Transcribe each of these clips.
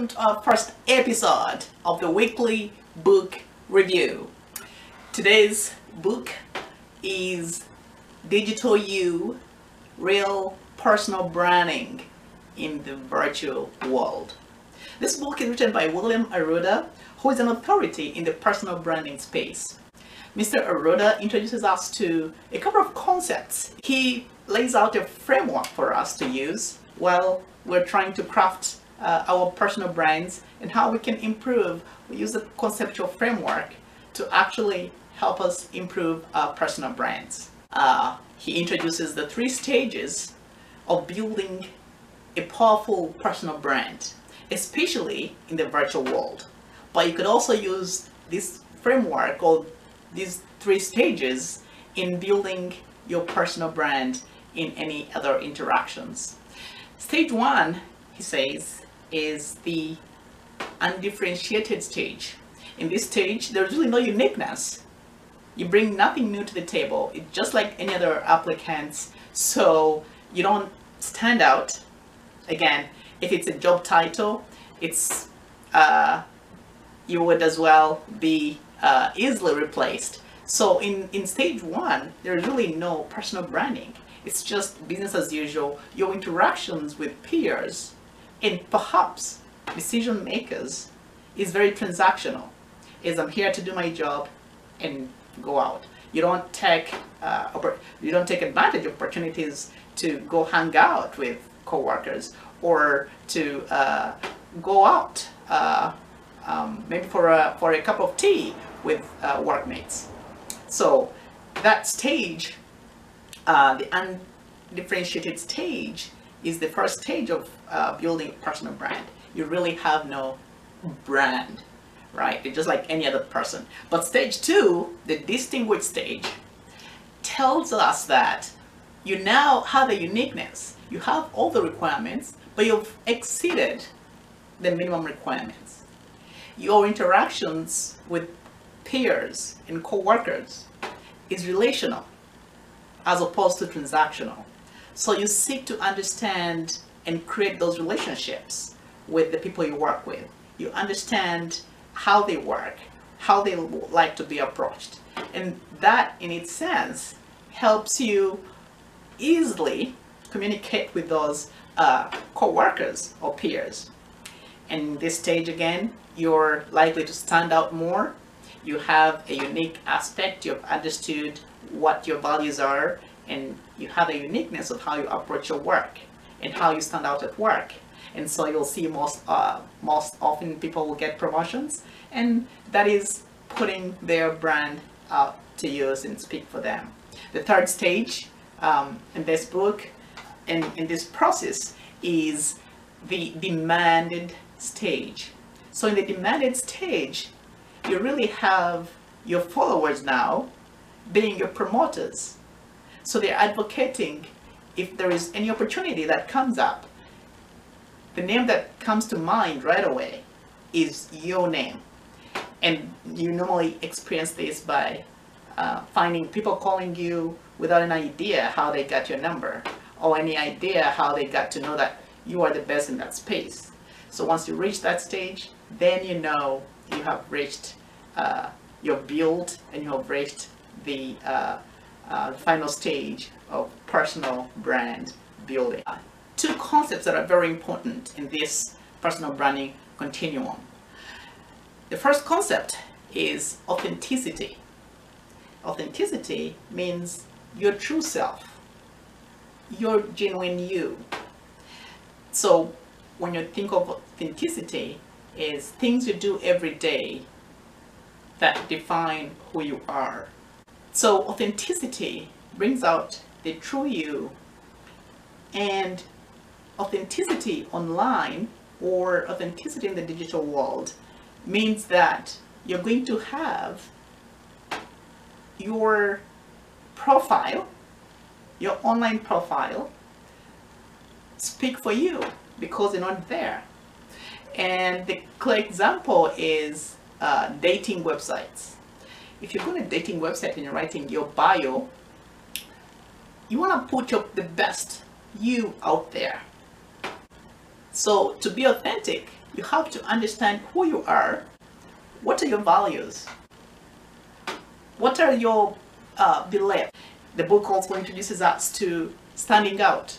welcome to our first episode of the weekly book review. Today's book is Digital You, Real Personal Branding in the Virtual World. This book is written by William Arruda, who is an authority in the personal branding space. Mr. Arruda introduces us to a couple of concepts. He lays out a framework for us to use while we're trying to craft our personal brands and how we can improve. We use the conceptual framework to actually help us improve our personal brands. He introduces the 3 stages of building a powerful personal brand, especially in the virtual world. But you could also use this framework or these 3 stages in building your personal brand in any other interactions. Stage 1, he says, is the undifferentiated stage. In this stage, there's really no uniqueness. You bring nothing new to the table. It's just like any other applicants, so you don't stand out. Again, if it's a job title, it's you would as well be easily replaced. So in stage 1, there's really no personal branding. It's just business as usual. Your interactions with peers and perhaps decision makers is very transactional. I'm here to do my job and go out. You don't take advantage of opportunities to go hang out with coworkers or to go out maybe for a cup of tea with workmates. So that stage, the undifferentiated stage, is the first stage of building a personal brand. You really have no brand, right? It's just like any other person. But stage 2, the distinguished stage, tells us that you now have a uniqueness. You have all the requirements, but you've exceeded the minimum requirements. Your interactions with peers and co-workers is relational as opposed to transactional. So you seek to understand and create those relationships with the people you work with. You understand how they work, how they like to be approached. And that in its sense helps you easily communicate with those co-workers or peers. And in this stage again, you're likely to stand out more. You have a unique aspect. You've understood what your values are, and you have a uniqueness of how you approach your work and how you stand out at work. And so you'll see most often people will get promotions, and that is putting their brand out to use and speak for them. The third stage in this book and in this process is the demanded stage. So in the demanded stage, you really have your followers now being your promoters. So they're advocating if there is any opportunity that comes up. The name that comes to mind right away is your name. And you normally experience this by finding people calling you without an idea how they got your number or any idea how they got to know that you are the best in that space. So once you reach that stage, then you know you have reached your build and you have reached the final stage of personal brand building. 2 concepts that are very important in this personal branding continuum. The first concept is authenticity. Authenticity means your true self, your genuine you. So when you think of authenticity, is things you do every day that define who you are. So authenticity brings out the true you, and authenticity online or authenticity in the digital world means that you're going to have your profile, your online profile, speak for you because you're not there. And the clear example is dating websites. If you go to a dating website and you're writing your bio, you want to put the best you out there. So to be authentic, you have to understand who you are. What are your values? What are your beliefs? The book also introduces us to standing out.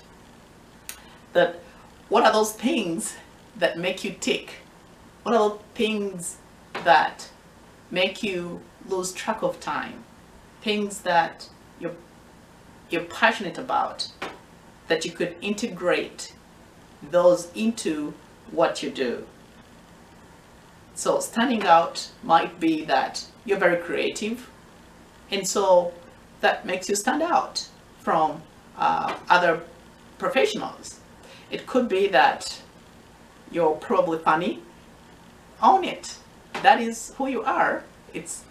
That what are those things that make you tick? What are the things that make you lose track of time? Things that you're passionate about, that you could integrate those into what you do. So standing out might be that you're very creative, and so that makes you stand out from other professionals. It could be that you're probably funny. Own it. That is who you are.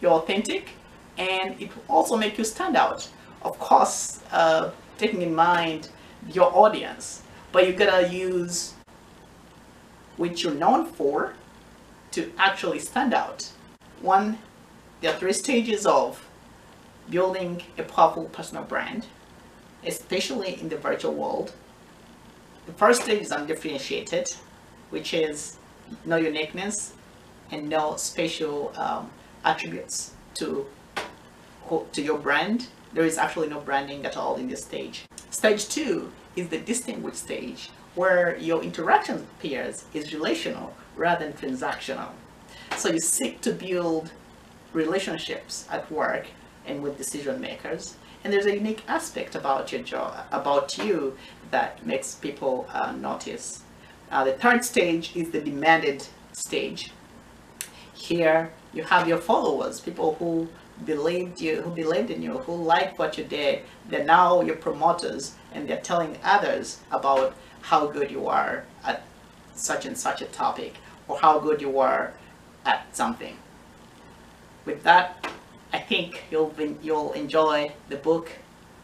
You're authentic, and it will also make you stand out. Of course, taking in mind your audience, but you gotta use what you're known for to actually stand out. There are 3 stages of building a powerful personal brand, especially in the virtual world. The first stage is undifferentiated, which is no uniqueness and no special attributes to your brand. There is actually no branding at all in this stage. Stage 2 is the distinguished stage, where your interaction with peers is relational rather than transactional. So you seek to build relationships at work and with decision makers, and there's a unique aspect about your job, about you, that makes people notice. The third stage is the demanded stage. Here you have your followers, people who believed in you, who liked what you did. They're now your promoters, and they're telling others about how good you are at such and such a topic, or how good you are at something. With that, I think you'll enjoy the book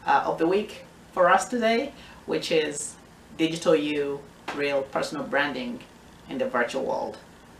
of the week for us today, which is Digital You, Real Personal Branding in the Virtual World.